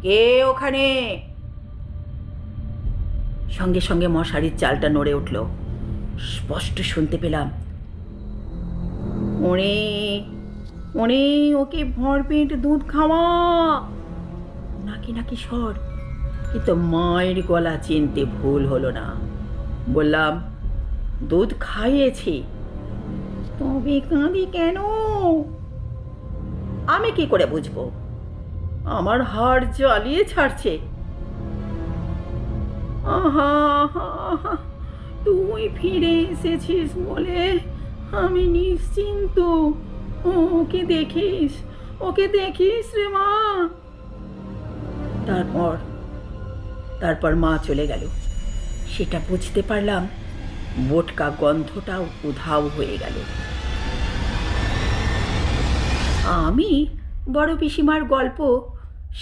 কে ওখানে? সঙ্গে সঙ্গে মশারির চালটা নড়ে উঠল। স্পষ্ট শুনতে পেলাম, ওরে ওরে, ওকে ভরপেট দুধ খাওয়া। নাকি নাকি স্বর, কিন্তু মায়ের গলা চিনতে ভুল হলো না। বললাম, দুধ খাইয়েছি। তবে কাঁদি কেন? আমি কি করে বুঝবো? আমার হাড় জ্বালিয়ে ছাড়ছে। আহা আহা আহা, তুই ফিরে এসেছিস বলে আমি নিশ্চিন্ত। ওকে দেখিস, ওকে দেখিস রে মা। তারপর তারপর মা চলে গেল। সেটা বুঝতে পারলাম, বোটকা গন্ধটাও উধাও হয়ে গেল। আমি বড় পিসিমার গল্প